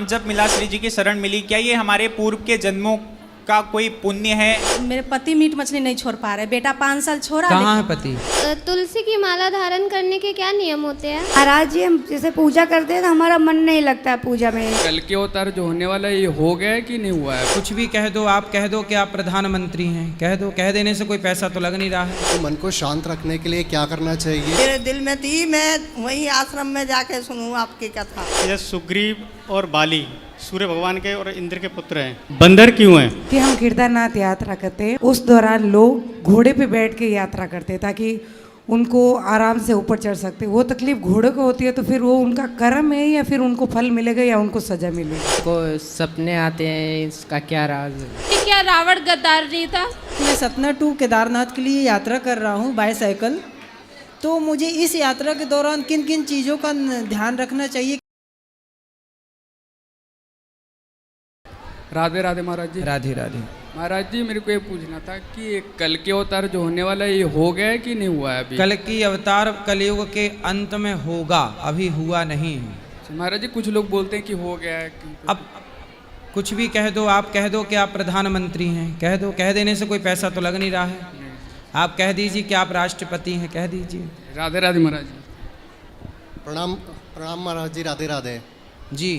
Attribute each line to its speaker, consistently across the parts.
Speaker 1: जब मिला श्री जी की शरण मिली, क्या ये हमारे पूर्व के जन्मों का कोई पुण्य है?
Speaker 2: मेरे पति मीट मछली नहीं छोड़ पा रहे, बेटा 5 साल छोड़ा।
Speaker 3: कहाँ है पति?
Speaker 4: तुलसी की माला धारण करने के क्या नियम होते हैं?
Speaker 5: महाराज जी, हम जैसे पूजा करते हैं तो हमारा मन नहीं लगता है पूजा में।
Speaker 6: कल के अवतार जो होने वाला है ये हो गया है कि नहीं हुआ है?
Speaker 3: कुछ भी कह दो, आप कह दो कि आप प्रधानमंत्री हैं, कह दो, कह देने से कोई पैसा तो लग नहीं रहा है।
Speaker 7: तो मन को शांत रखने के लिए क्या करना चाहिए?
Speaker 8: मेरे दिल में थी, मैं वही आश्रम में जाके सुनूं आपकी कथा।
Speaker 9: ये सुग्रीव और बाली सूर्य भगवान के और इंद्र के पुत्र हैं, बंदर क्यों हैं?
Speaker 10: कि हम केदारनाथ यात्रा करते हैं, उस दौरान लोग घोड़े पे बैठ के यात्रा करते हैं ताकि उनको आराम से ऊपर चढ़ सकते। वो तकलीफ घोड़े को होती है तो फिर वो उनका कर्म है या फिर उनको फल मिलेगा या उनको सजा मिलेगी।
Speaker 11: को सपने आते हैं, इसका क्या राज है?
Speaker 2: कि क्या रावण गद्दार नहीं था?
Speaker 12: मैं सतना टू केदारनाथ के लिए यात्रा कर रहा हूँ बाईसाइकिल। तो मुझे इस यात्रा के दौरान किन किन चीज़ों का ध्यान रखना चाहिए?
Speaker 6: राधे राधे महाराज जी।
Speaker 3: राधे राधे।
Speaker 6: महाराज जी, मेरे को ये पूछना था कि कल के अवतार जो होने वाला है ये हो गया है कि नहीं हुआ है अभी?
Speaker 3: कल की अवतार कलयुग के अंत में होगा, अभी हुआ नहीं है।
Speaker 6: महाराज जी, कुछ लोग बोलते हैं कि हो गया है।
Speaker 3: अब कुछ भी कह दो, आप कह दो कि आप प्रधानमंत्री हैं, कह दो, कह देने से कोई पैसा तो लग नहीं रहा है। आप कह दीजिए कि आप राष्ट्रपति हैं, कह दीजिए।
Speaker 6: राधे राधे महाराज जी।
Speaker 7: प्रणाम प्रणाम महाराज जी, राधे राधे
Speaker 3: जी।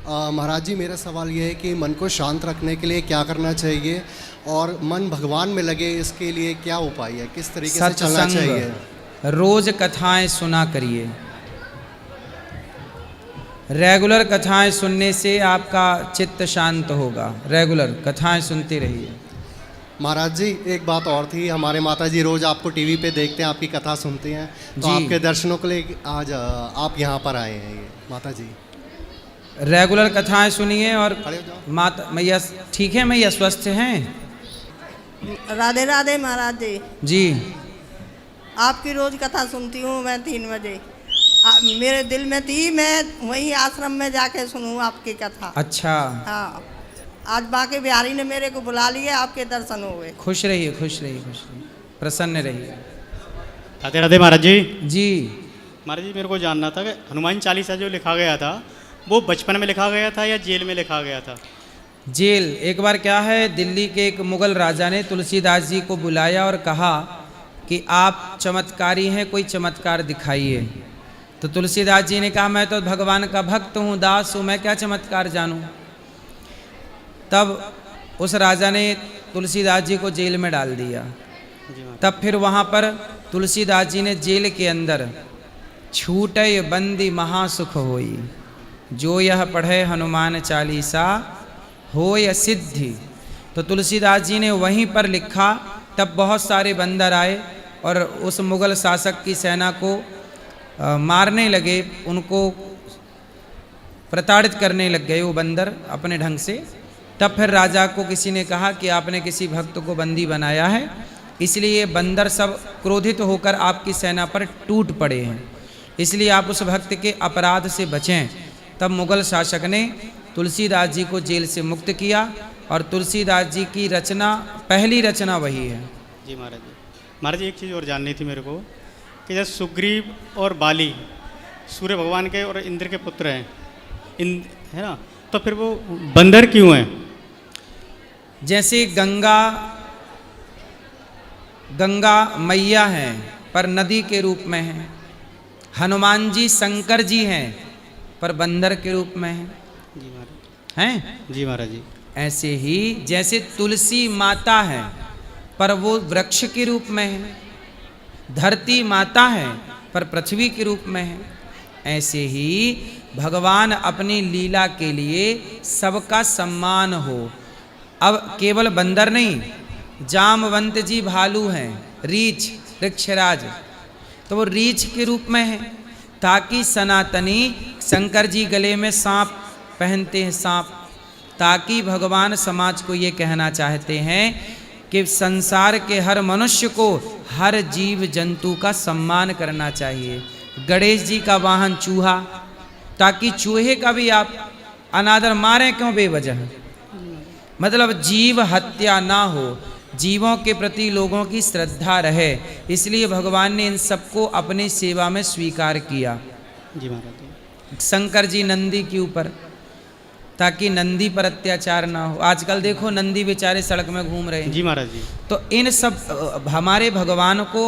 Speaker 7: महाराज जी, मेरा सवाल ये है कि मन को शांत रखने के लिए क्या करना चाहिए और मन भगवान में लगे इसके लिए क्या उपाय है, किस तरीके से चलना चाहिए?
Speaker 3: रोज कथाएं सुना करिए। रेगुलर कथाएं सुनने से आपका चित्त शांत होगा। रेगुलर कथाएं सुनते रहिए।
Speaker 7: महाराज जी, एक बात और थी, हमारे माता जी रोज आपको टीवी पे देखते हैं, आपकी कथा सुनते हैं, तो आपके दर्शनों के लिए आज आप यहाँ पर आए हैं। ये माता जी
Speaker 3: रेगुलर कथाएं सुनिए और माता मैया ठीक है, मैया स्वस्थ हैं?
Speaker 8: राधे राधे महाराज जी।
Speaker 3: जी।
Speaker 8: आपकी रोज कथा सुनती हूँ मैं 3 बजे। मेरे दिल में थी, मैं वही आश्रम में जाके सुनूं आपकी कथा।
Speaker 3: अच्छा।
Speaker 8: हाँ, आज बाके बिहारी ने मेरे को बुला लिया, आपके दर्शन हो गए।
Speaker 3: खुश रहिए, खुश रहिए, खुश रहिए, प्रसन्न रहिए।
Speaker 9: राधे राधे महाराज जी।
Speaker 3: जी
Speaker 9: महाराज जी, मेरे को जानना था कि हनुमान चालीसा जो लिखा गया था वो बचपन में लिखा गया था या जेल में लिखा गया था?
Speaker 3: जेल। एक बार क्या है, दिल्ली के एक मुगल राजा ने तुलसीदास जी को बुलाया और कहा कि आप चमत्कारी हैं, कोई चमत्कार दिखाइए। तो तुलसीदास जी ने कहा, मैं तो भगवान का भक्त हूँ, दास हूँ, मैं क्या चमत्कार जानूँ। तब उस राजा ने तुलसीदास जी को जेल में डाल दिया। तब फिर वहाँ पर तुलसीदास जी ने जेल के अंदर छूटे बंदी महासुख होई, जो यह पढ़े हनुमान चालीसा होय सिद्धि। तो तुलसीदास जी ने वहीं पर लिखा। तब बहुत सारे बंदर आए और उस मुगल शासक की सेना को मारने लगे, उनको प्रताड़ित करने लग गए वो बंदर अपने ढंग से। तब फिर राजा को किसी ने कहा कि आपने किसी भक्त को बंदी बनाया है, इसलिए बंदर सब क्रोधित होकर आपकी सेना पर टूट पड़े हैं, इसलिए आप उस भक्त के अपराध से बचें। तब मुगल शासक ने तुलसीदास जी को जेल से मुक्त किया और तुलसीदास जी की रचना, पहली रचना वही है।
Speaker 9: जी महाराज जी। महाराज जी, एक चीज़ और जाननी थी मेरे को कि जैसे सुग्रीव और बाली सूर्य भगवान के और इंद्र के पुत्र हैं, है ना, तो फिर वो बंदर क्यों हैं?
Speaker 3: जैसे गंगा मैया हैं पर नदी के रूप में हैं, हनुमान जी शंकर जी हैं पर बंदर के रूप में हैं।
Speaker 9: जी महाराज।
Speaker 3: हैं?
Speaker 9: जी महाराज जी।
Speaker 3: ऐसे ही जैसे तुलसी माता है पर वो वृक्ष के रूप में है, धरती माता है पर पृथ्वी के रूप में है, ऐसे ही भगवान अपनी लीला के लिए सबका सम्मान हो। अब केवल बंदर नहीं, जामवंत जी भालू हैं, रीछ वृक्षराज, तो वो रीछ के रूप में है, ताकि सनातनी शंकर जी गले में सांप पहनते हैं, सांप, ताकि भगवान समाज को ये कहना चाहते हैं कि संसार के हर मनुष्य को, हर जीव जंतु का सम्मान करना चाहिए। गणेश जी का वाहन चूहा, ताकि चूहे का भी आप अनादर मारें क्यों बेवजह, मतलब जीव हत्या ना हो, जीवों के प्रति लोगों की श्रद्धा रहे, इसलिए भगवान ने इन सबको अपनी सेवा में स्वीकार किया।
Speaker 9: जी महाराज।
Speaker 3: शंकर जी नंदी के ऊपर, ताकि नंदी पर अत्याचार ना हो। आजकल देखो नंदी बेचारे सड़क में घूम रहे हैं।
Speaker 9: जी महाराज जी।
Speaker 3: तो इन सब हमारे भगवान को,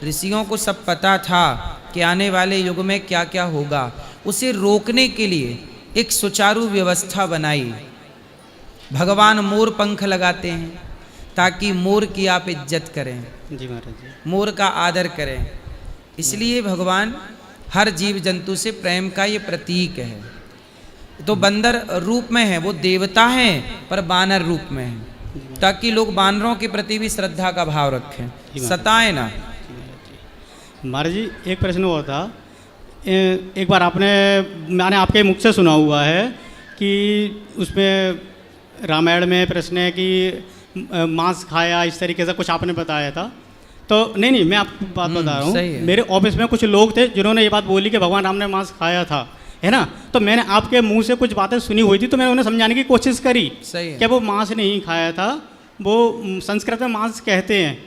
Speaker 3: ऋषियों को सब पता था कि आने वाले युग में क्या क्या होगा। उसे रोकने के लिए एक सुचारू व्यवस्था बनाई। भगवान मोर पंख लगाते हैं ताकि मोर की आप इज्जत करें,
Speaker 9: जी महाराज जी।
Speaker 3: मोर का आदर करें। इसलिए भगवान हर जीव जंतु से प्रेम का ये प्रतीक है। तो बंदर रूप में है, वो देवता हैं पर बानर रूप में है, ताकि लोग बानरों के प्रति भी श्रद्धा का भाव रखें, सताएं ना।
Speaker 9: महाराज जी एक प्रश्न और था। एक बार मैंने आपके मुख से सुना हुआ है कि उसमें रामायण में प्रश्न है कि मांस खाया, इस तरीके से कुछ आपने बताया था। तो नहीं मैं आपको बात बता रहा हूँ। मेरे ऑफिस में कुछ लोग थे जिन्होंने ये बात बोली कि भगवान राम ने मांस खाया था, है ना। तो मैंने आपके मुंह से कुछ बातें सुनी हुई थी, तो मैंने उन्हें समझाने की कोशिश करी कि वो मांस नहीं खाया था। वो संस्कृत में मांस कहते हैं,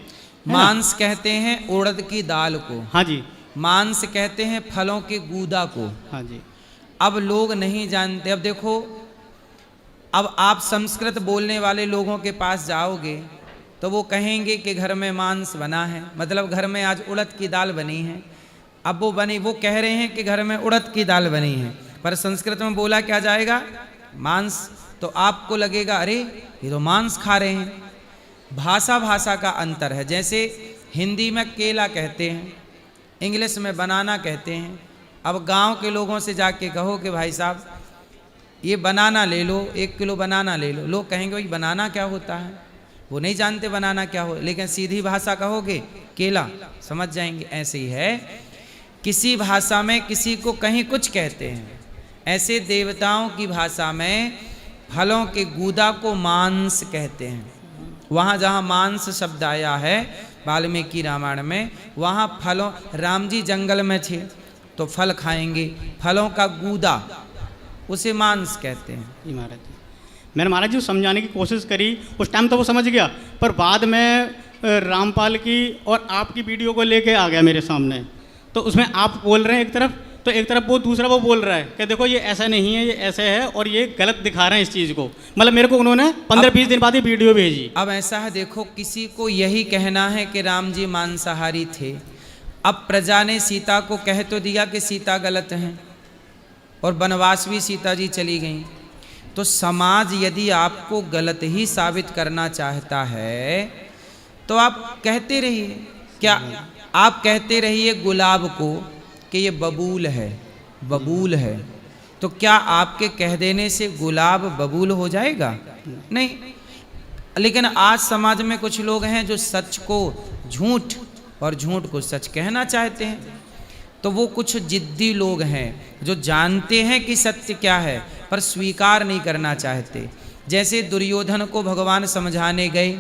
Speaker 3: मांस कहते हैं उड़द की दाल को।
Speaker 9: हाँ जी।
Speaker 3: मांस कहते हैं फलों के गूदा को।
Speaker 9: हाँ जी।
Speaker 3: अब लोग नहीं जानते। अब देखो, अब आप संस्कृत बोलने वाले लोगों के पास जाओगे तो वो कहेंगे कि घर में मांस बना है, मतलब घर में आज उड़द की दाल बनी है। अब वो कह रहे हैं कि घर में उड़द की दाल बनी है, पर संस्कृत में बोला क्या जाएगा? मांस। तो आपको लगेगा अरे ये तो मांस खा रहे हैं। भाषा का अंतर है। जैसे हिंदी में केला कहते हैं, इंग्लिश में बनाना कहते हैं। अब गांव के लोगों से जाके कहो कि भाई साहब ये बनाना ले लो, 1 किलो बनाना ले लो, लोग कहेंगे भाई बनाना क्या होता है, वो नहीं जानते बनाना क्या हो। लेकिन सीधी भाषा कहोगे केला, समझ जाएंगे। ऐसे ही है, किसी भाषा में किसी को कहीं कुछ कहते हैं, ऐसे देवताओं की भाषा में फलों के गूदा को मांस कहते हैं। वहाँ जहाँ मांस शब्द आया है वाल्मीकि रामायण में, वहाँ फलों, राम जी जंगल में थे तो फल खाएंगे, फलों का गूदा उसे मांस कहते हैं।
Speaker 9: महाराज जी मैंने महाराज जी समझाने की कोशिश करी, उस टाइम तो वो समझ गया, पर बाद में रामपाल की और आपकी वीडियो को लेके आ गया मेरे सामने। तो उसमें आप बोल रहे हैं एक तरफ, तो एक तरफ वो दूसरा वो बोल रहा है कि देखो ये ऐसा नहीं है, ये ऐसे है, और ये गलत दिखा रहे हैं इस चीज़ को। मतलब मेरे को उन्होंने 15-20 दिन बाद ये वीडियो भेजी।
Speaker 3: अब ऐसा है, देखो किसी को यही कहना है कि राम जी मांसाहारी थे। अब प्रजा ने सीता को कह तो दिया कि सीता गलत हैं, और वनवास भी सीता जी चली गई। तो समाज यदि आपको गलत ही साबित करना चाहता है तो आप कहते रहिए। क्या आप कहते रहिए गुलाब को कि ये बबूल है, बबूल है, तो क्या आपके कह देने से गुलाब बबूल हो जाएगा? नहीं। लेकिन आज समाज में कुछ लोग हैं जो सच को झूठ और झूठ को सच कहना चाहते हैं। तो वो कुछ जिद्दी लोग हैं जो जानते हैं कि सत्य क्या है पर स्वीकार नहीं करना चाहते। जैसे दुर्योधन को भगवान समझाने गए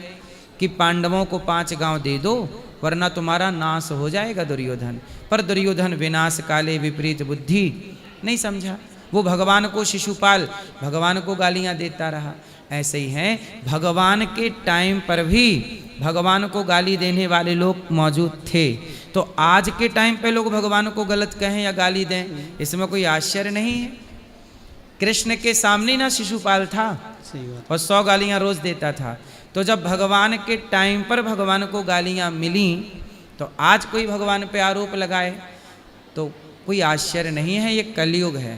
Speaker 3: कि पांडवों को 5 गांव दे दो वरना तुम्हारा नाश हो जाएगा दुर्योधन, पर दुर्योधन विनाश काले विपरीत बुद्धि नहीं समझा। वो भगवान को शिशुपाल, भगवान को गालियां देता रहा। ऐसे ही हैं, भगवान के टाइम पर भी भगवान को गाली देने वाले लोग मौजूद थे। तो आज के टाइम पे लोग भगवान को गलत कहें या गाली दें, इसमें कोई आश्चर्य नहीं है। कृष्ण के सामने ना शिशुपाल था और 100 गालियां रोज देता था। तो जब भगवान के टाइम पर भगवान को गालियां मिली तो आज कोई भगवान पे आरोप लगाए तो कोई आश्चर्य नहीं है। ये कलयुग है,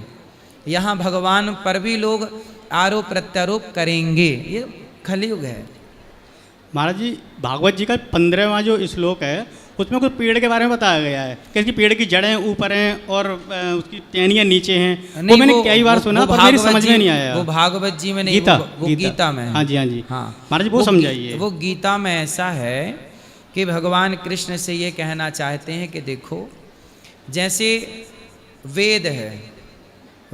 Speaker 3: यहाँ भगवान पर भी लोग आरोप प्रत्यारोप करेंगे, ये कलयुग है।
Speaker 9: महाराज जी भागवत जी का 15वां जो श्लोक है उसमें कुछ पेड़ के बारे में बताया गया है कि इसकी पेड़ की जड़ें ऊपर हैं और उसकी टहनियाँ नीचे हैं। वो मैंने कई बार सुना पर मेरी समझ में नहीं आया।
Speaker 3: वो भागवत जी में नहीं, वो गीता में है।
Speaker 9: हाँ जी, हाँ जी, हाँ महाराज जी वो समझाइए।
Speaker 3: वो गीता में ऐसा है कि भगवान कृष्ण से ये कहना चाहते हैं कि देखो जैसे वेद है,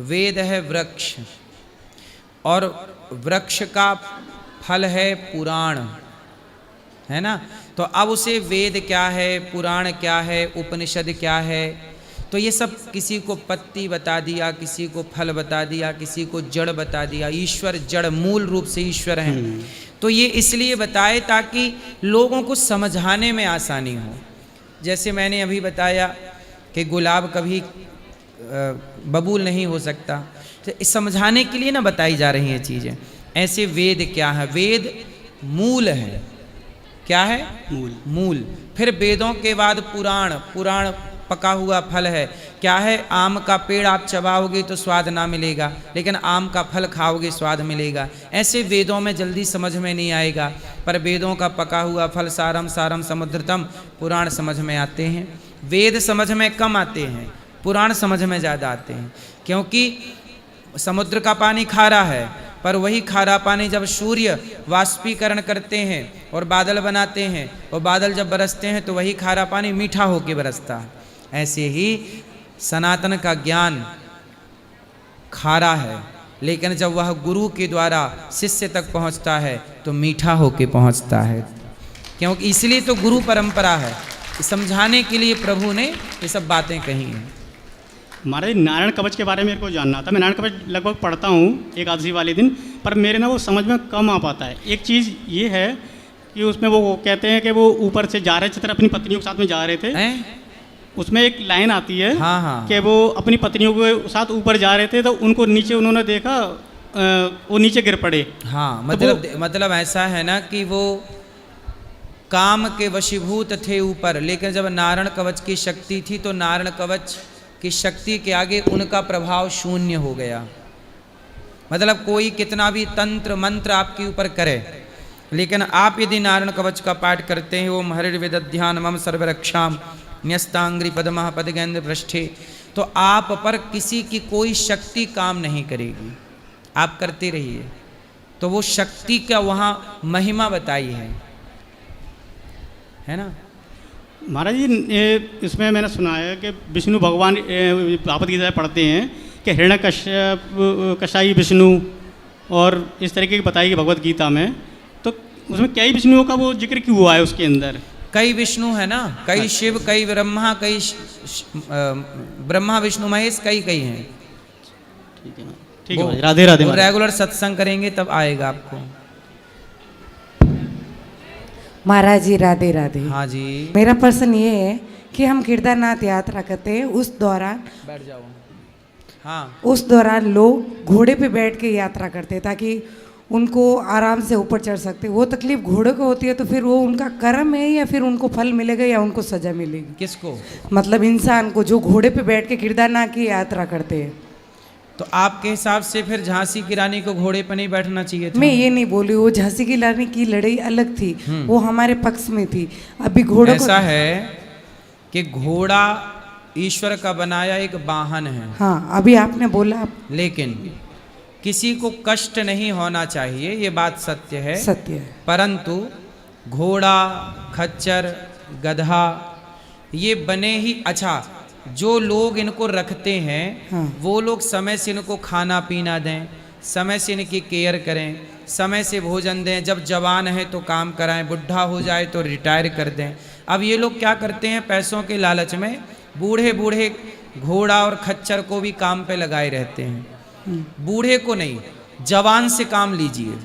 Speaker 3: वेद है वृक्ष, और वृक्ष का फल है पुराण, है ना। तो अब उसे वेद क्या है, पुराण क्या है, उपनिषद क्या है, तो ये सब किसी को पत्ती बता दिया, किसी को फल बता दिया, किसी को जड़ बता दिया। ईश्वर जड़, मूल रूप से ईश्वर हैं। तो ये इसलिए बताए ताकि लोगों को समझाने में आसानी हो। जैसे मैंने अभी बताया कि गुलाब कभी बबूल नहीं हो सकता। तो इस समझाने के लिए ना बताई जा रही हैं चीज़ें। ऐसे वेद क्या है? वेद मूल है। क्या है? मूल। फिर वेदों के बाद पुराण। पुराण पका हुआ फल है। क्या है? आम का पेड़ आप चबाओगे तो स्वाद ना मिलेगा, लेकिन आम का फल खाओगे स्वाद मिलेगा। ऐसे वेदों में जल्दी समझ में नहीं आएगा, पर वेदों का पका हुआ फल सारम सारम समुद्रतम पुराण समझ में आते हैं। वेद समझ में कम आते हैं, पुराण समझ में ज़्यादा आते हैं, क्योंकि समुद्र का पानी खारा है, पर वही खारा पानी जब सूर्य वाष्पीकरण करते हैं और बादल बनाते हैं, और बादल जब बरसते हैं तो वही खारा पानी मीठा होकर बरसता है। ऐसे ही सनातन का ज्ञान खारा है, लेकिन जब वह गुरु के द्वारा शिष्य तक पहुंचता है तो मीठा होके पहुंचता है। क्योंकि इसलिए तो गुरु परंपरा है, समझाने के लिए प्रभु ने ये सब बातें कही हैं।
Speaker 9: महाराज नारायण कवच के बारे में मेरे को जानना था। मैं नारायण कवच लगभग पढ़ता हूँ एकादशी वाले दिन, पर मेरे ना वो समझ में कम आ पाता है। एक चीज़ ये है कि उसमें वो कहते हैं कि वो ऊपर से जा रहे चित्र अपनी पत्नियों के साथ में जा रहे थे। उसमें एक लाइन आती है कि वो अपनी पत्नियों के साथ ऊपर जा रहे थे, तो उनको नीचे उन्होंने देखा, वो नीचे गिर पड़े।
Speaker 3: हाँ, मतलब ऐसा है ना कि वो काम के वशीभूत थे ऊपर, लेकिन जब नारायण कवच की शक्ति थी तो नारायण कवच की शक्ति के आगे उनका प्रभाव शून्य हो गया। मतलब कोई कितना भी तंत्र मंत्र आपके ऊपर करे, लेकिन आप यदि नारायण कवच का पाठ करते हैं, ओम हरिर्वेदध्यान मम सर्वरक्षाम न्यस्तांग्रि पद्मः पदगेंद्र पृष्ठे, तो आप पर किसी की कोई शक्ति काम नहीं करेगी। आप करते रहिए, तो वो शक्ति का वहाँ महिमा बताई है ना।
Speaker 9: महाराज जी इसमें मैंने सुना है कि विष्णु भगवान भागवत गीता पढ़ते हैं कि हिरण्यकश्यप विष्णु और इस तरीके की बताई भगवत गीता में, तो उसमें कई विष्णुओं का वो जिक्र क्यों हुआ है उसके अंदर?
Speaker 3: कई विष्णु है ना, कई शिव, कई ब्रह्मा, कई ब्रह्मा विष्णु महेश, कई हैं। ठीक है, राधे राधे। रेगुलर सत्संग करेंगे तब आएगा आपको।
Speaker 10: महाराज जी राधे राधे।
Speaker 3: हाँ जी।
Speaker 10: मेरा प्रश्न ये है कि हम केदारनाथ यात्रा करते हैं, उस दौरान
Speaker 3: बैठ जाओ। हाँ,
Speaker 10: उस दौरान लोग घोड़े पे बैठ के यात्रा करते हैं ताकि उनको आराम से ऊपर चढ़ सकते। वो तकलीफ घोड़े को होती है, तो फिर वो उनका कर्म है या फिर उनको फल मिलेगा या उनको सजा मिलेगी?
Speaker 3: किसको?
Speaker 10: मतलब इंसान को, जो घोड़े पे बैठ के केदारनाथ की यात्रा करते हैं।
Speaker 3: तो आपके हिसाब से फिर झांसी की रानी को घोड़े पर नहीं बैठना चाहिए था?
Speaker 10: मैं ये नहीं बोली, वो झांसी की रानी की लड़ाई अलग थी, वो हमारे पक्ष में थी। अभी घोड़ा
Speaker 3: ऐसा है कि घोड़ा ईश्वर का बनाया एक वाहन है।
Speaker 10: हाँ, अभी आपने बोला।
Speaker 3: लेकिन किसी को कष्ट नहीं होना चाहिए, ये बात सत्य है।
Speaker 10: सत्य है।
Speaker 3: परंतु घोड़ा, खच्चर, गधा ये बने ही, अच्छा जो लोग इनको रखते हैं,
Speaker 10: हाँ,
Speaker 3: वो लोग समय से इनको खाना पीना दें, समय से इनकी केयर करें, समय से भोजन दें। जब जवान है तो काम कराएं, बुढ़ा हो जाए तो रिटायर कर दें। अब ये लोग क्या करते हैं, पैसों के लालच में बूढ़े बूढ़े घोड़ा और खच्चर को भी काम पे लगाए रहते हैं। बूढ़े को नहीं, जवान से काम लीजिए।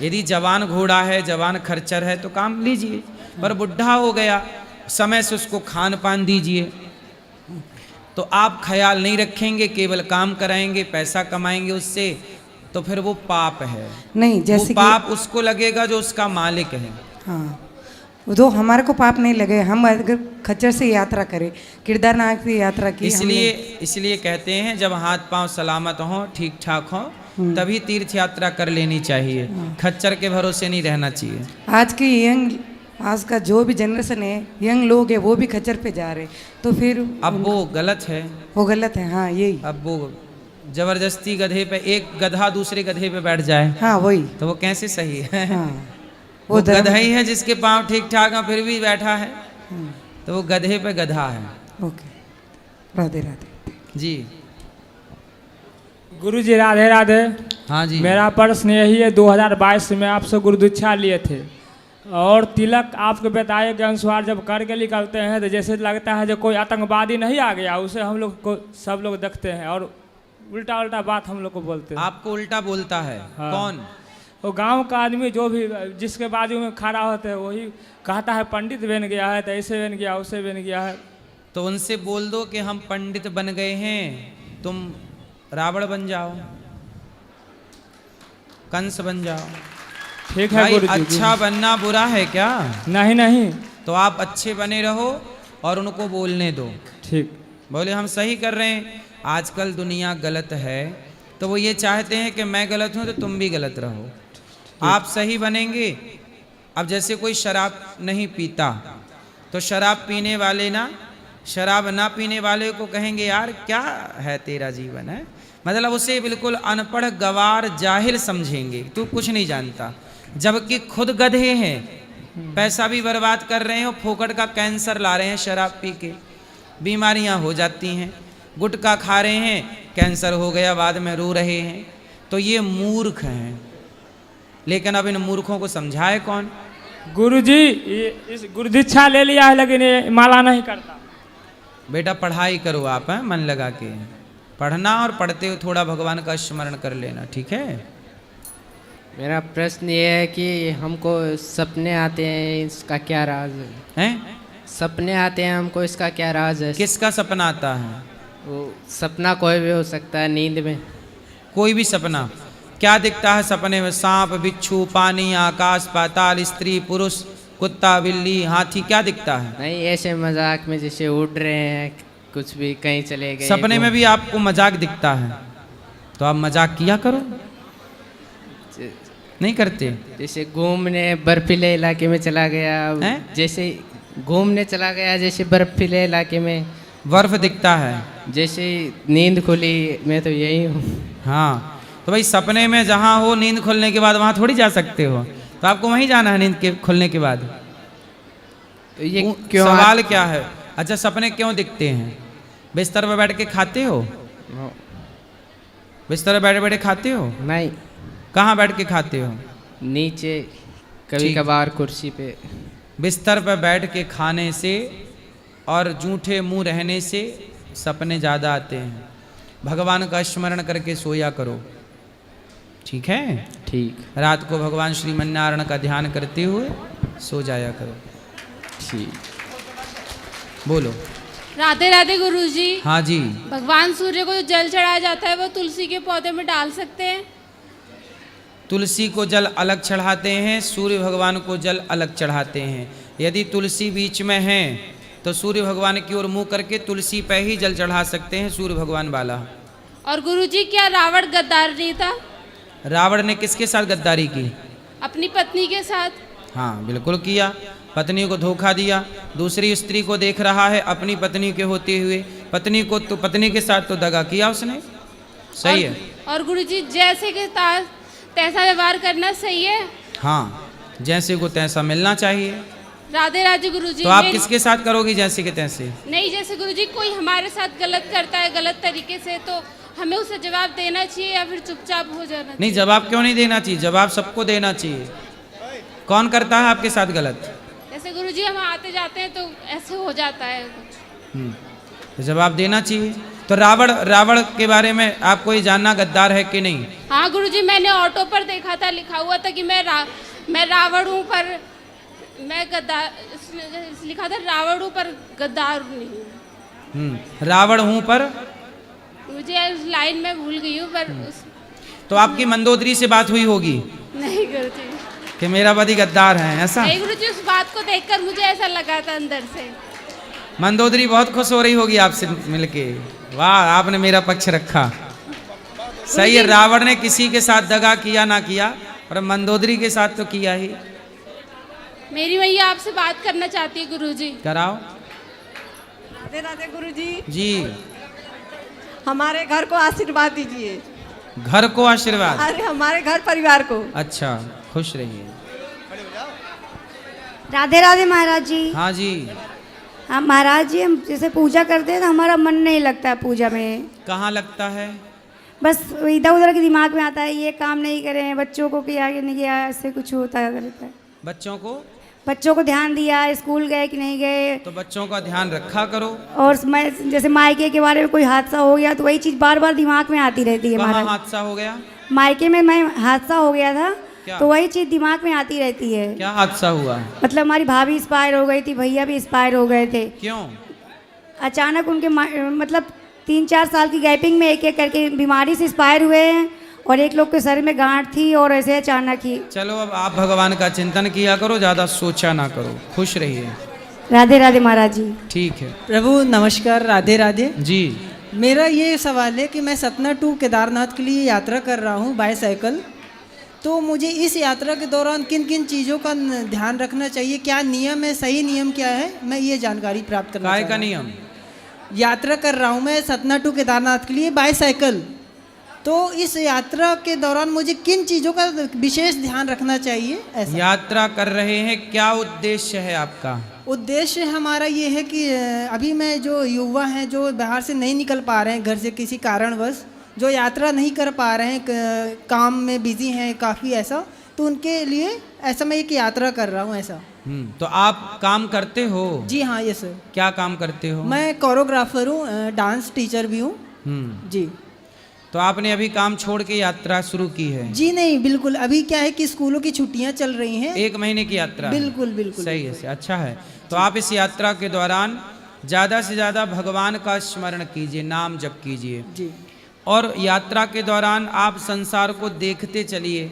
Speaker 3: यदि जवान घोड़ा है, जवान खच्चर है तो काम लीजिए, पर बुढ़ा हो गया, समय से उसको खान पान दीजिए। तो आप ख्याल नहीं रखेंगे, केवल काम कराएंगे, पैसा कमाएंगे उससे, तो फिर वो पाप है।
Speaker 10: नहीं, जैसे
Speaker 3: वो पाप उसको लगेगा जो उसका मालिक है।
Speaker 10: हाँ, तो हमारे को पाप नहीं लगे। हम अगर खच्चर से यात्रा करें, केदारनाथ की यात्रा की,
Speaker 3: इसलिए कहते हैं जब हाथ पांव सलामत हो, ठीक ठाक हो, तभी तीर्थ यात्रा कर लेनी चाहिए। खच्चर के भरोसे नहीं रहना चाहिए।
Speaker 10: आज का जो भी जनरेशन है, यंग लोग है, वो भी खच्चर पे जा रहे, तो फिर
Speaker 3: अब वो गलत है।
Speaker 10: वो गलत है। हाँ, यही।
Speaker 3: अब वो जबरदस्ती गधे पे, एक गधा दूसरे गधे पे बैठ जाए,
Speaker 10: हाँ वही,
Speaker 3: तो वो कैसे सही है?
Speaker 10: हाँ,
Speaker 3: वो गधा ही है जिसके पांव ठीक ठाक है फिर भी बैठा है, तो वो गधे पे गधा है।
Speaker 10: ओके, राधे राधे
Speaker 3: जी।
Speaker 13: गुरु जी राधे राधे।
Speaker 3: हाँ जी।
Speaker 13: मेरा प्रश्न यही है, 2022 में आपसे गुरु दीक्षा लिए थे और तिलक आपके बताए के अनुसार जब करके निकलते हैं तो जैसे लगता है जो कोई आतंकवादी नहीं आ गया, उसे हम लोग को सब लोग देखते हैं और उल्टा उल्टा बात हम लोग को बोलते हैं।
Speaker 3: आपको उल्टा बोलता है?
Speaker 13: हाँ।
Speaker 3: कौन?
Speaker 13: वो गांव का आदमी जो भी जिसके बाजू में खड़ा होता है वही कहता है पंडित बन गया है, तो ऐसे बन गया, उससे बन गया है।
Speaker 3: तो उनसे बोल दो कि हम पंडित बन गए हैं, तुम रावण बन जाओ, कंस बन जाओ।
Speaker 13: ठीक है
Speaker 3: भाई,
Speaker 13: गुरुजी।
Speaker 3: अच्छा बनना बुरा है क्या?
Speaker 13: नहीं नहीं।
Speaker 3: तो आप अच्छे बने रहो और उनको बोलने दो।
Speaker 13: ठीक।
Speaker 3: बोले हम सही कर रहे हैं। आजकल दुनिया गलत है, तो वो ये चाहते हैं कि मैं गलत हूं तो तुम भी गलत रहो। आप सही बनेंगे। अब जैसे कोई शराब नहीं पीता, तो शराब पीने वाले ना शराब ना पीने वाले को कहेंगे यार क्या है तेरा जीवन है, मतलब उसे बिल्कुल अनपढ़ गवार जाहिल समझेंगे, तू कुछ नहीं जानता। जबकि खुद गधे हैं, पैसा भी बर्बाद कर रहे हैं और फोकट का कैंसर ला रहे हैं शराब पी के, बीमारियां हो जाती हैं। गुटखा खा रहे हैं, कैंसर हो गया, बाद में रो रहे हैं। तो ये मूर्ख हैं। लेकिन अब इन मूर्खों को समझाए कौन?
Speaker 13: गुरुजी, इस गुरु दीक्षा ले लिया है लेकिन ये माला नहीं करता।
Speaker 3: बेटा पढ़ाई करो आप, हैं मन लगा के पढ़ना, और पढ़ते हुए थोड़ा भगवान का स्मरण कर लेना, ठीक है?
Speaker 11: मेरा प्रश्न ये है कि हमको सपने आते हैं, इसका क्या राज है?
Speaker 3: सपने
Speaker 11: आते हैं हमको, इसका क्या राज है?
Speaker 3: किसका सपना आता है?
Speaker 11: वो सपना कोई भी हो सकता है, नींद में
Speaker 3: कोई भी सपना। क्या दिखता है सपने में? सांप, बिच्छू, पानी, आकाश, पाताल, स्त्री, पुरुष, कुत्ता, बिल्ली, हाथी, क्या दिखता है?
Speaker 11: नहीं, ऐसे मजाक में जैसे उड़ रहे हैं, कुछ भी कहीं चले गए।
Speaker 3: सपने में भी आपको मजाक दिखता है, तो आप मजाक किया करो। नहीं करते?
Speaker 11: जैसे घूमने बर्फीले इलाके में चला गया, जैसे घूमने चला गया, जैसे बर्फीले इलाके में
Speaker 3: बर्फ दिखता है,
Speaker 11: जैसे नींद खुली, मैं तो यही हूँ।
Speaker 3: हाँ, तो भाई सपने में जहाँ हो, नींद खुलने के बाद वहाँ थोड़ी जा सकते हो, तो आपको वहीं जाना है नींद के खुलने के बाद।
Speaker 11: तो ये क्यों?
Speaker 3: सवाल क्या है? अच्छा, सपने क्यों दिखते हैं? बिस्तर पर बैठ के खाते हो? बिस्तर पर बैठे बैठे खाते हो?
Speaker 11: नहीं।
Speaker 3: कहाँ बैठ के खाते हो?
Speaker 11: नीचे, कभी कभार कुर्सी पे।
Speaker 3: बिस्तर पर बैठ के खाने से और जूठे मुंह रहने से सपने ज़्यादा आते हैं। भगवान का स्मरण करके सोया करो, ठीक है?
Speaker 11: ठीक।
Speaker 3: रात को भगवान श्रीमन्नारायण का ध्यान करते हुए सो जाया करो।
Speaker 11: ठीक।
Speaker 3: बोलो।
Speaker 2: राधे राधे गुरुजी।
Speaker 3: हाँ जी।
Speaker 2: भगवान सूर्य को जो जल चढ़ाया जाता है वो तुलसी के पौधे में डाल सकते हैं?
Speaker 3: तुलसी को जल अलग चढ़ाते हैं, सूर्य भगवान को जल अलग चढ़ाते हैं। यदि तुलसी बीच में है तो सूर्य भगवान की ओर मुंह करके तुलसी पे ही जल चढ़ा सकते हैं, सूर्य भगवान वाला।
Speaker 2: और गुरुजी, क्या रावण गद्दार नहीं था?
Speaker 3: रावण ने किसके साथ गद्दारी की?
Speaker 2: अपनी पत्नी के साथ।
Speaker 3: हाँ, बिल्कुल किया। पत्नी को धोखा दिया, दूसरी स्त्री को देख रहा है अपनी पत्नी के होते हुए, पत्नी को तो पत्नी के साथ तो दगा किया उसने। सही है।
Speaker 2: और गुरुजी, जैसे के तैसा व्यवहार करना सही है?
Speaker 3: हाँ, जैसे को तैसा मिलना चाहिए।
Speaker 2: राधे राधे गुरुजी।
Speaker 3: तो आप किसके साथ करोगी जैसे के तैसे?
Speaker 2: नहीं, जैसे गुरुजी कोई हमारे साथ गलत करता है गलत तरीके से, तो हमें उसे जवाब देना चाहिए या फिर चुपचाप हो जाना चाहिए?
Speaker 3: नहीं, जवाब क्यों नहीं देना चाहिए? जवाब सबको देना चाहिए। कौन करता है आपके साथ गलत?
Speaker 2: जैसे गुरुजी हम आते जाते हैं तो ऐसे हो जाता है कुछ।
Speaker 3: तो जवाब देना चाहिए। तो रावण के बारे में आपको ये जानना गद्दार है कि नहीं?
Speaker 2: हाँ गुरुजी, मैंने ऑटो पर देखा था, लिखा हुआ था कि मैं रावण हूँ पर मैं गद्दार, लिखा था रावण हूँ पर गद्दार नहीं।
Speaker 3: रावण हूँ पर,
Speaker 2: मुझे उस लाइन में भूल गई हूँ पर
Speaker 3: तो आपकी मंदोदरी से बात हुई होगी?
Speaker 2: नहीं गुरुजी,
Speaker 3: कि मेरा पति गद्दार है, ऐसा?
Speaker 2: नहीं गुरुजी, उस बात को देखकर मुझे ऐसा लगा था अंदर से।
Speaker 3: मंदोदरी बहुत खुश हो रही होगी आपसे मिलके। वाह, आपने मेरा पक्ष रखा। सही है, रावण ने किसी के साथ दगा किया ना किया, और मंदोदरी के साथ तो किया ही।
Speaker 2: मेरी मैया आपसे बात करना चाहती है गुरुजी।
Speaker 3: कराओ।
Speaker 8: राधे राधे गुरुजी।
Speaker 3: जी।
Speaker 8: हमारे घर को आशीर्वाद दीजिए।
Speaker 3: घर को आशीर्वाद?
Speaker 8: अरे हमारे घर परिवार को।
Speaker 3: अच्छा, खुश रहिए।
Speaker 5: राधे राधे महाराज जी।
Speaker 3: हाँ जी।
Speaker 5: हाँ महाराज जी, हम जैसे पूजा करते हैं तो हमारा मन नहीं लगता है पूजा में।
Speaker 3: कहाँ लगता है?
Speaker 5: बस इधर उधर के दिमाग में आता है, ये काम नहीं करें, बच्चों को किया कि नहीं किया, ऐसे कुछ होता रहता है। बच्चों को ध्यान दिया, स्कूल गए कि नहीं गए,
Speaker 3: तो बच्चों का ध्यान रखा करो।
Speaker 5: और मैं जैसे मायके के बारे में कोई हादसा हो गया तो वही चीज़ बार बार दिमाग में आती रहती है।
Speaker 3: कहाँ हादसा हो गया?
Speaker 5: मायके में मैं हादसा हो गया था, तो वही चीज़ दिमाग में आती रहती है।
Speaker 3: क्या हादसा हुआ?
Speaker 5: मतलब हमारी भाभी एक्सपायर हो गई थी, भैया भी एक्सपायर हो गए थे।
Speaker 3: क्यों?
Speaker 5: अचानक उनके मतलब 3-4 साल की गैपिंग में एक एक करके बीमारी से एक्सपायर हुए हैं, और एक लोग के सर में गांठ थी और ऐसे अचानक ही।
Speaker 3: चलो अब आप भगवान का चिंतन किया करो, ज़्यादा सोचा ना करो, खुश रहिए।
Speaker 5: राधे राधे महाराज जी।
Speaker 3: ठीक है
Speaker 12: प्रभु नमस्कार, राधे राधे
Speaker 3: जी।
Speaker 12: मेरा ये सवाल है कि मैं सतना टू केदारनाथ के लिए यात्रा कर रहा हूँ बाय साइकिल, तो मुझे इस यात्रा के दौरान किन किन चीज़ों का ध्यान रखना चाहिए, क्या नियम है, सही नियम क्या है, मैं ये जानकारी प्राप्त करना
Speaker 3: काय
Speaker 12: चाह रहा
Speaker 3: का
Speaker 12: हूँ।
Speaker 3: नियम?
Speaker 12: यात्रा कर रहा हूँ मैं सतना टू केदारनाथ के लिए बाय साइकिल, तो इस यात्रा के दौरान मुझे किन चीज़ों का विशेष ध्यान रखना चाहिए? ऐसा
Speaker 3: यात्रा कर रहे हैं, क्या उद्देश्य है आपका?
Speaker 12: उद्देश्य हमारा ये है कि अभी मैं जो युवा हैं जो बाहर से नहीं निकल पा रहे हैं घर से किसी कारणवश, जो यात्रा नहीं कर पा रहे हैं, काम में बिजी हैं काफ़ी ऐसा, तो उनके लिए ऐसा मैं एक यात्रा कर रहा हूँ ऐसा।
Speaker 3: तो आप काम करते हो?
Speaker 12: जी हाँ, ये सर।
Speaker 3: क्या काम करते हो?
Speaker 12: मैं कोरियोग्राफर हूँ, डांस टीचर भी हूँ। जी।
Speaker 3: तो आपने अभी काम छोड़ के यात्रा शुरू की है?
Speaker 12: जी नहीं, बिल्कुल अभी क्या है कि स्कूलों की छुट्टियां चल रही हैं।
Speaker 3: 1 महीने की यात्रा?
Speaker 12: बिल्कुल बिल्कुल।
Speaker 3: सही है, अच्छा है। तो आप इस यात्रा के दौरान ज़्यादा से ज़्यादा भगवान का स्मरण कीजिए, नाम जप कीजिए
Speaker 12: जी।
Speaker 3: और यात्रा के दौरान आप संसार को देखते चलिए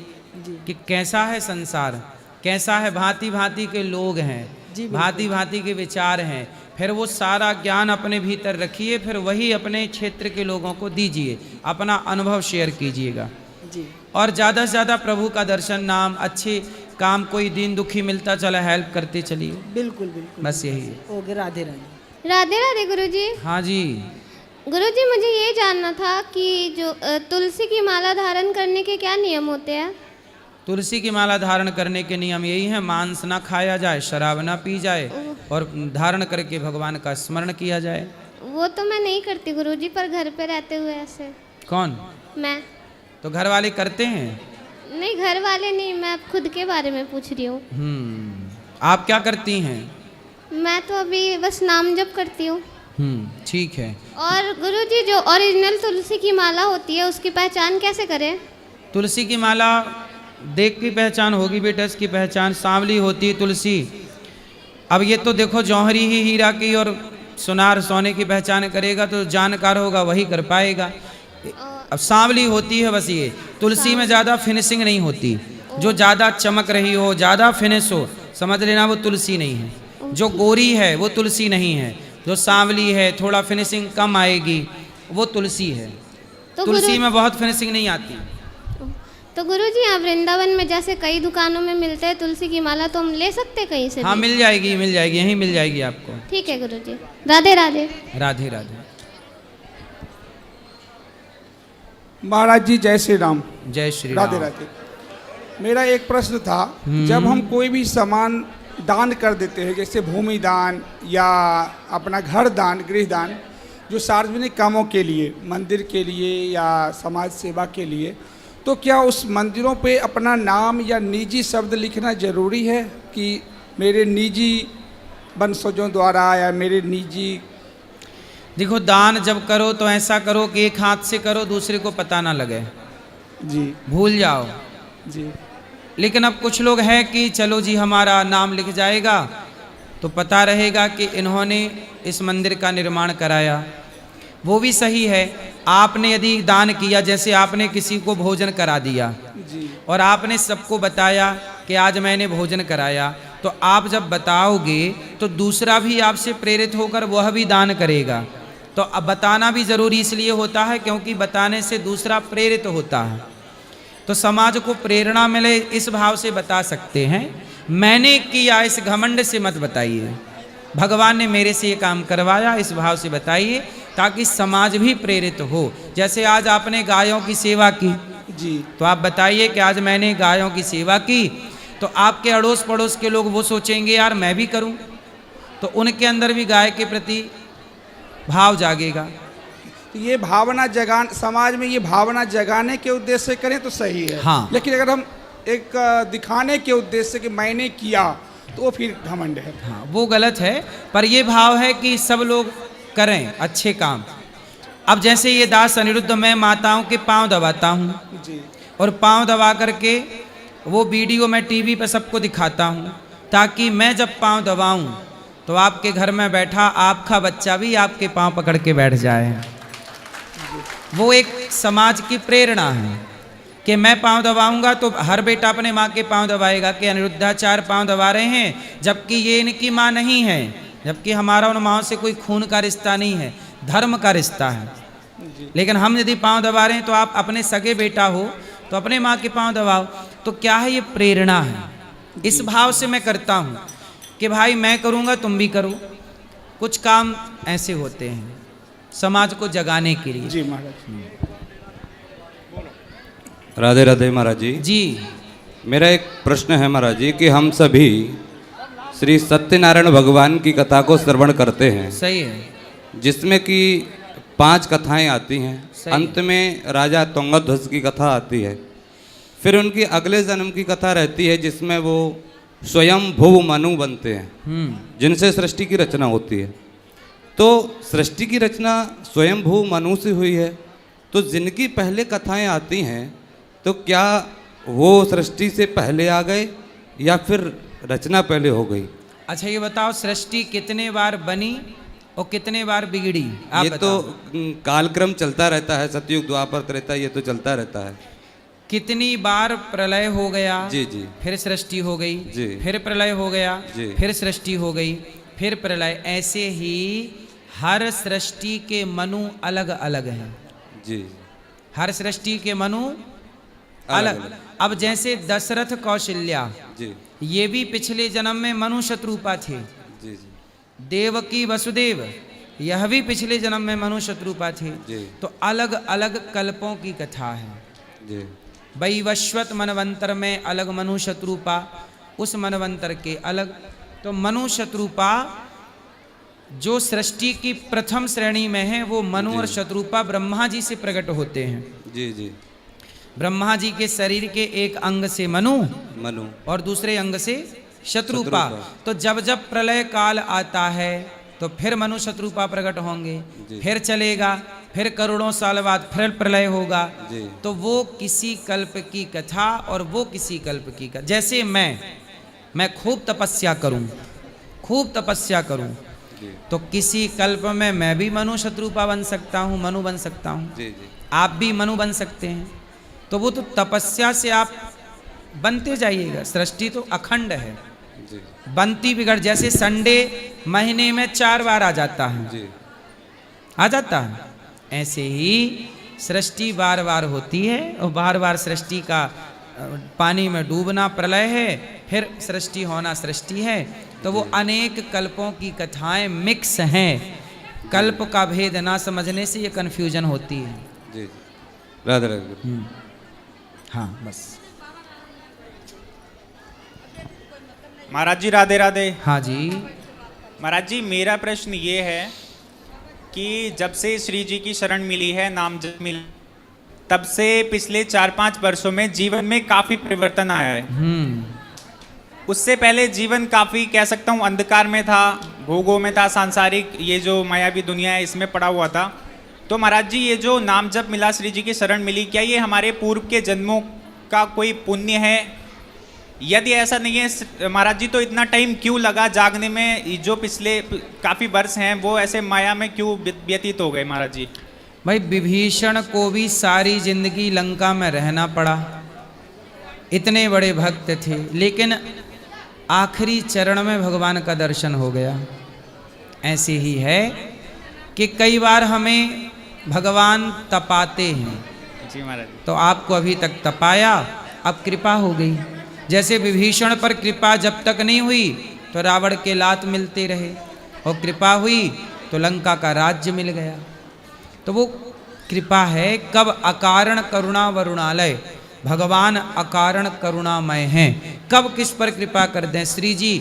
Speaker 3: कि कैसा है संसार, कैसा है, भांति भांति के लोग हैं, भांति भांति के विचार हैं। फिर वो सारा ज्ञान अपने भीतर रखिए, फिर वही अपने क्षेत्र के लोगों को दीजिए, अपना अनुभव शेयर कीजिएगा
Speaker 12: जी।
Speaker 3: और ज़्यादा से ज़्यादा प्रभु का दर्शन, नाम, अच्छे काम, कोई दीन दुखी मिलता चला हेल्प करते चलिए।
Speaker 12: बिल्कुल बिल्कुल,
Speaker 3: बस यही है।
Speaker 12: ओके, राधे राधे।
Speaker 4: राधे राधे गुरुजी।
Speaker 3: हाँ जी
Speaker 4: गुरुजी, मुझे ये जानना था कि जो तुलसी की माला धारण करने के क्या नियम होते हैं?
Speaker 3: तुलसी की माला धारण करने के नियम यही है, मांस ना खाया जाए, शराब ना पी जाए और धारण करके भगवान का स्मरण किया जाए।
Speaker 4: वो तो मैं नहीं करती गुरुजी, पर घर पे रहते हुए ऐसे।
Speaker 3: कौन?
Speaker 4: मैं।
Speaker 3: तो घर वाले करते हैं?
Speaker 4: नहीं, घर वाले नहीं, मैं खुद के बारे में पूछ रही हूँ।
Speaker 3: आप क्या करती हैं?
Speaker 4: मैं तो अभी बस नाम जप करती हूँ।
Speaker 3: ठीक है।
Speaker 4: और गुरुजी, जो ओरिजिनल तुलसी की माला होती है उसकी पहचान कैसे करें?
Speaker 3: तुलसी की माला देख की पहचान होगी बेटा, इसकी पहचान सांवली होती है तुलसी। अब ये तो देखो जौहरी ही हीरा की और सुनार सोने की पहचान करेगा तो जानकार होगा वही कर पाएगा। अब सांवली होती है बस ये, तुलसी में ज़्यादा फिनिशिंग नहीं होती, जो ज़्यादा चमक रही हो, ज़्यादा फिनिश हो, समझ लेना वो तुलसी नहीं है। जो गोरी है वो तुलसी नहीं है, जो सांवली है थोड़ा फिनिशिंग कम आएगी वो तुलसी है।
Speaker 4: तो
Speaker 3: तुलसी में बहुत फिनिशिंग नहीं आती।
Speaker 4: तो गुरुजी, यहाँ वृंदावन में जैसे कई दुकानों में मिलते हैं तुलसी की माला, तो हम ले सकते हैं कहीं से?
Speaker 3: हाँ मिल जाएगी, मिल जाएगी, यहीं मिल जाएगी आपको।
Speaker 4: ठीक है गुरुजी, राधे राधे।
Speaker 3: राधे राधे।
Speaker 14: महाराज जी जय श्री राम।
Speaker 3: जय श्री राम।
Speaker 14: राधे राधे। मेरा एक प्रश्न था, जब हम कोई भी सामान दान कर देते हैं, जैसे भूमि दान या अपना घर दान, गृह दान, जो सार्वजनिक कामों के लिए, मंदिर के लिए या समाज सेवा के लिए, तो क्या उस मंदिरों पे अपना नाम या निजी शब्द लिखना जरूरी है कि मेरे निजी वंशजों द्वारा या मेरे निजी?
Speaker 3: देखो, दान जब करो तो ऐसा करो कि एक हाथ से करो, दूसरे को पता ना लगे
Speaker 14: जी,
Speaker 3: भूल जाओ
Speaker 14: जी।
Speaker 3: लेकिन अब कुछ लोग हैं कि चलो जी हमारा नाम लिख जाएगा तो पता रहेगा कि इन्होंने इस मंदिर का निर्माण कराया। वो भी सही है। आपने यदि दान किया, जैसे आपने किसी को भोजन करा दिया
Speaker 14: जी,
Speaker 3: और आपने सबको बताया कि आज मैंने भोजन कराया, तो आप जब बताओगे तो दूसरा भी आपसे प्रेरित होकर वह भी दान करेगा। तो अब बताना भी ज़रूरी इसलिए होता है क्योंकि बताने से दूसरा प्रेरित होता है। तो समाज को प्रेरणा मिले इस भाव से बता सकते हैं। मैंने किया इस घमंड से मत बताइए, भगवान ने मेरे से ये काम करवाया इस भाव से बताइए, ताकि समाज भी प्रेरित हो। जैसे आज आपने गायों की सेवा की
Speaker 14: जी,
Speaker 3: तो आप बताइए कि आज मैंने गायों की सेवा की, तो आपके अड़ोस पड़ोस के लोग वो सोचेंगे यार मैं भी करूं, तो उनके अंदर भी गाय के प्रति भाव जागेगा।
Speaker 14: तो ये भावना जगान, समाज में ये भावना जगाने के उद्देश्य से करें तो सही है।
Speaker 3: हाँ।
Speaker 14: लेकिन अगर हम एक दिखाने के उद्देश्य से कि मैंने किया, तो वो फिर घमंड है।
Speaker 3: हाँ, वो गलत है। पर ये भाव है कि सब लोग करें अच्छे काम। अब जैसे ये दास अनिरुद्ध, मैं माताओं के पांव दबाता हूँ
Speaker 14: जी,
Speaker 3: और पांव दबा करके वो वीडियो मैं टीवी पर सबको दिखाता हूँ, ताकि मैं जब पांव दबाऊँ तो आपके घर में बैठा आपका बच्चा भी आपके पांव पकड़ के बैठ जाए। वो एक समाज की प्रेरणा है कि मैं पांव दबाऊंगा तो हर बेटा अपने माँ के पांव दबाएगा कि अनिरुद्धाचार्य पांव दबा रहे हैं, जबकि ये इनकी माँ नहीं है, जबकि हमारा उन माँ से कोई खून का रिश्ता नहीं है, धर्म का रिश्ता है। लेकिन हम यदि पांव दबा रहे हैं तो आप अपने सगे बेटा हो तो अपने माँ के पांव दबाओ। तो क्या है, ये प्रेरणा है। इस भाव से मैं करता हूँ कि भाई मैं करूँगा तुम भी करो। कुछ काम ऐसे होते हैं समाज को जगाने के लिए।
Speaker 14: जी महाराज।
Speaker 15: राधे राधे महाराज जी।
Speaker 3: जी
Speaker 15: मेरा एक प्रश्न है महाराज जी कि हम सभी श्री सत्यनारायण भगवान की कथा को श्रवण करते हैं।
Speaker 3: सही है।
Speaker 15: जिसमें कि 5 कथाएं आती हैं। अंत में राजा तुंगध्वज की कथा आती है। फिर उनकी अगले जन्म की कथा रहती है जिसमें वो स्वयं भुव मनु बनते हैं, जिनसे सृष्टि की रचना होती है। तो सृष्टि की रचना स्वयं भुव मनु से हुई है, तो जिनकी पहले कथाएं आती हैं तो क्या वो सृष्टि से पहले आ गए या फिर रचना पहले हो गई?
Speaker 3: अच्छा ये बताओ, सृष्टि कितने बार बनी और कितने बार बिगड़ी? आप
Speaker 15: ये
Speaker 3: बताओ।
Speaker 15: तो कालक्रम चलता रहता है, सतयुग द्वापर त्रेता, ये तो चलता रहता है।
Speaker 3: कितनी बार प्रलय हो गया?
Speaker 15: जी जी।
Speaker 3: फिर सृष्टि हो गई
Speaker 15: जी।
Speaker 3: फिर प्रलय हो गया
Speaker 15: जी।
Speaker 3: फिर सृष्टि हो गई फिर प्रलय। ऐसे ही हर सृष्टि के मनु अलग अलग हैं।
Speaker 15: जी।
Speaker 3: हर सृष्टि के मनु अलग। अब जैसे दशरथ कौशल्या,
Speaker 15: जी
Speaker 3: ये भी पिछले जन्म में मनु शत्रुपा थे।
Speaker 15: जी जी।
Speaker 3: देवकी वसुदेव, यह भी पिछले जन्म में मनु शत्रुपा थे।
Speaker 15: जी।
Speaker 3: तो अलग अलग कल्पों की कथा है।
Speaker 15: जी।
Speaker 3: वैवस्वत मनवंतर में अलग मनु शत्रुपा, उस मनवंतर के अलग। तो मनु शत्रुपा जो सृष्टि की प्रथम श्रेणी में है वो मनु और शत्रुपा ब्रह्मा जी से प्रकट होते हैं।
Speaker 15: जी जी।
Speaker 3: ब्रह्मा जी के शरीर के एक अंग से मनु और दूसरे अंग से शत्रुपा। तो जब जब प्रलय काल आता है तो फिर मनु शत्रुपा प्रकट होंगे, फिर चलेगा, फिर करोड़ों साल बाद फिर प्रलय होगा। तो वो किसी कल्प की कथा और वो किसी कल्प की कथा। जैसे मैं खूब तपस्या करूं, खूब तपस्या करूं, तो किसी कल्प में मैं भी मनु शत्रुपा बन सकता हूं, मनु बन सकता हूं। आप भी मनु बन सकते हैं। तो वो तो तपस्या से आप बनते जाइएगा। सृष्टि तो अखंड है, बनती बिगड़। जैसे संडे महीने में 4 बार आ जाता है, आ जाता है, ऐसे ही सृष्टि बार बार होती है और बार बार सृष्टि का पानी में डूबना प्रलय है, फिर सृष्टि होना सृष्टि है। तो वो अनेक कल्पों की कथाएं मिक्स हैं। कल्प का भेद ना समझने से ये कन्फ्यूजन होती है।
Speaker 15: जी। राधे राधे।
Speaker 3: हाँ बस।
Speaker 1: महाराज जी राधे राधे।
Speaker 3: हाँ जी
Speaker 1: महाराज जी, मेरा प्रश्न ये है कि जब से श्री जी की शरण मिली है, नाम जप मिला, तब से पिछले 4-5 वर्षों में जीवन में काफी परिवर्तन आया है। उससे पहले जीवन काफी, कह सकता हूँ, अंधकार में था, भोगों में था, सांसारिक ये जो मायावी दुनिया है इसमें पड़ा हुआ था। तो महाराज जी, ये जो नाम जप मिला, श्री जी की शरण मिली, क्या ये हमारे पूर्व के जन्मों का कोई पुण्य है? यदि ऐसा नहीं है महाराज जी, तो इतना टाइम क्यों लगा जागने में? जो पिछले काफ़ी वर्ष हैं वो ऐसे माया में क्यों व्यतीत हो गए महाराज जी?
Speaker 3: भाई विभीषण को भी सारी जिंदगी लंका में रहना पड़ा, इतने बड़े भक्त थे, लेकिन आखिरी चरण में भगवान का दर्शन हो गया। ऐसे ही है कि कई बार हमें भगवान तपाते हैं।
Speaker 1: जी महाराज।
Speaker 3: तो आपको अभी तक तपाया, अब कृपा हो गई। जैसे विभीषण पर कृपा जब तक नहीं हुई तो रावण के लात मिलते रहे, और कृपा हुई तो लंका का राज्य मिल गया। तो वो कृपा है। कब अकारण करुणा वरुणालय, भगवान अकारण करुणामय हैं। कब किस पर कृपा कर दें श्री जी,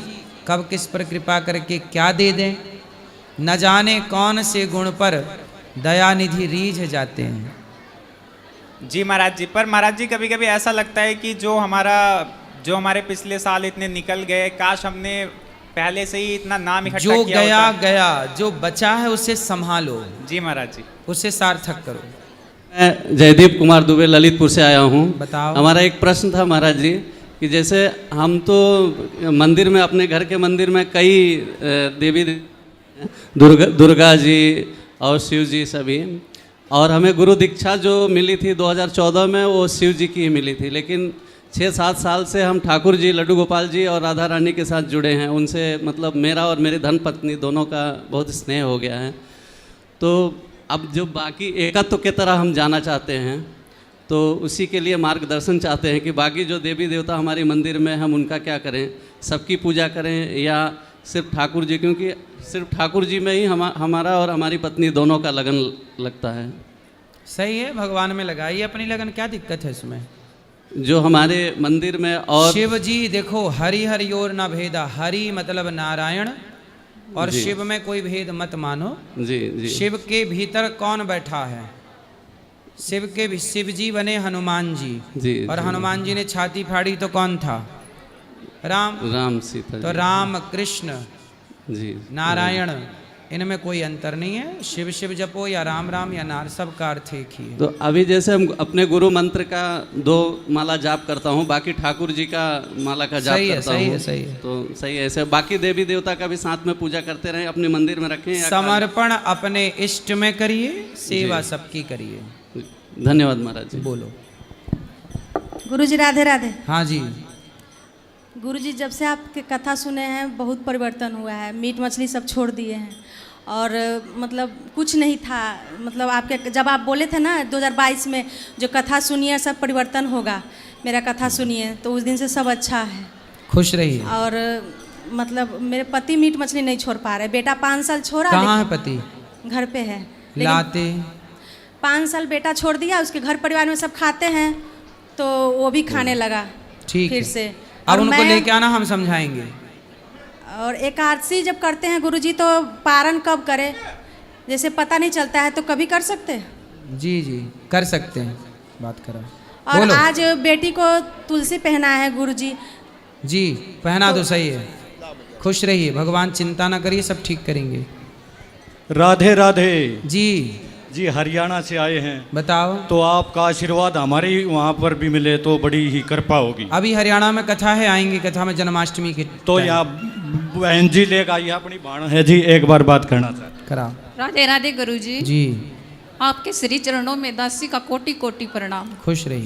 Speaker 3: कब किस पर कृपा करके क्या दे दें, न जाने कौन से गुण पर दयानिधि रीझ जाते हैं।
Speaker 1: जी महाराज जी, पर महाराज जी कभी कभी ऐसा लगता है कि जो हमारे पिछले साल इतने निकल गए, काश हमने पहले से ही इतना नाम इकट्ठा
Speaker 3: जो
Speaker 1: किया
Speaker 3: गया
Speaker 1: होता।
Speaker 3: गया, जो बचा है उसे संभालो।
Speaker 1: जी महाराज जी।
Speaker 3: उसे सार्थक करो।
Speaker 16: मैं जयदीप कुमार दुबे ललितपुर से आया हूँ।
Speaker 3: बताओ।
Speaker 16: हमारा एक प्रश्न था महाराज जी कि जैसे हम तो मंदिर में, अपने घर के मंदिर में कई देवी दुर्गा जी और शिव जी सभी, और हमें गुरु दीक्षा जो मिली थी 2014 में वो शिव जी की ही मिली थी। लेकिन 6-7 साल से हम ठाकुर जी, लड्डू गोपाल जी और राधा रानी के साथ जुड़े हैं। उनसे मतलब मेरा और मेरी धर्मपत्नी दोनों का बहुत स्नेह हो गया है। तो अब जो बाकी एकत्व की तरह हम जाना चाहते हैं, तो उसी के लिए मार्गदर्शन चाहते हैं कि बाकी जो देवी देवता हमारे मंदिर में, हम उनका क्या करें, सबकी पूजा करें या सिर्फ ठाकुर जी, क्योंकि सिर्फ ठाकुर जी में ही हमारा और हमारी पत्नी दोनों का लगन लगता है।
Speaker 3: सही है, भगवान में लगाइए अपनी लगन, क्या दिक्कत है इसमें।
Speaker 16: जो हमारे मंदिर में और
Speaker 3: शिव जी देखो, हरि हरि और न भेदा, हरि मतलब नारायण और शिव में कोई भेद मत मानो।
Speaker 16: जी जी।
Speaker 3: शिव के भीतर कौन बैठा है? शिव जी बने हनुमान जी, और हनुमान जी ने छाती फाड़ी तो कौन था? राम सीता। तो राम कृष्ण
Speaker 16: जी
Speaker 3: नारायण, इनमें कोई अंतर नहीं है। शिव शिव जपो या राम राम या नार, सब का अर्थ एक ही है।
Speaker 16: तो अभी जैसे हम अपने गुरु मंत्र का 2 माला जाप करता हूँ, बाकी ठाकुर जी का माला का जाप करता हूँ।
Speaker 3: सही है।
Speaker 16: तो सही है। ऐसे बाकी देवी देवता का भी साथ में पूजा करते रहे, अपने मंदिर में रखें।
Speaker 3: समर्पण अपने इष्ट में करिए, सेवा सबकी करिए।
Speaker 16: धन्यवाद महाराज जी।
Speaker 3: बोलो।
Speaker 17: गुरुजी राधे राधे।
Speaker 3: हाँ जी।
Speaker 17: गुरुजी, जब से आपके कथा सुने हैं बहुत परिवर्तन हुआ है। मीट मछली सब छोड़ दिए हैं और मतलब कुछ नहीं था। मतलब आपके जब आप बोले थे ना 2022 में जो कथा सुनिए सब परिवर्तन होगा, मेरा कथा सुनिए, तो उस दिन से सब अच्छा है।
Speaker 3: खुश रहिए।
Speaker 17: और मतलब मेरे पति मीट मछली नहीं छोड़ पा रहे। बेटा 5 साल छोड़ा।
Speaker 3: कहाँ है पति?
Speaker 17: घर पे है।
Speaker 3: लाते
Speaker 17: 5 साल बेटा छोड़ दिया, उसके घर परिवार में सब खाते हैं तो वो भी खाने लगा
Speaker 3: ठीक
Speaker 17: फिर
Speaker 3: है।
Speaker 17: से।
Speaker 3: अब उनको लेके आना, हम समझाएंगे।
Speaker 17: और एकादशी जब करते हैं गुरुजी तो पारण कब करें, जैसे पता नहीं चलता है, तो कभी कर सकते हैं?
Speaker 3: जी जी कर सकते हैं, बात करो।
Speaker 17: और
Speaker 3: बोलो।
Speaker 17: आज बेटी को तुलसी पहनाया है गुरुजी।
Speaker 3: जी पहना दो, सही है। खुश रहिए, भगवान चिंता ना करिए, सब ठीक करेंगे।
Speaker 18: राधे राधे
Speaker 3: जी।
Speaker 18: जी हरियाणा से आए हैं।
Speaker 3: बताओ।
Speaker 18: तो आपका आशीर्वाद हमारे वहाँ पर भी मिले तो बड़ी ही कृपा होगी।
Speaker 3: अभी हरियाणा में कथा है, आएंगे कथा में जन्माष्टमी की।
Speaker 18: तो यहाँ बहन जी लेकर आई, अपनी बाण है जी, एक बार बात करना चाहते।
Speaker 3: करा।
Speaker 19: राधे राधे गुरुजी।
Speaker 3: जी।
Speaker 19: आपके श्री चरणों में दासी का कोटि कोटि प्रणाम।
Speaker 3: खुश रहिए।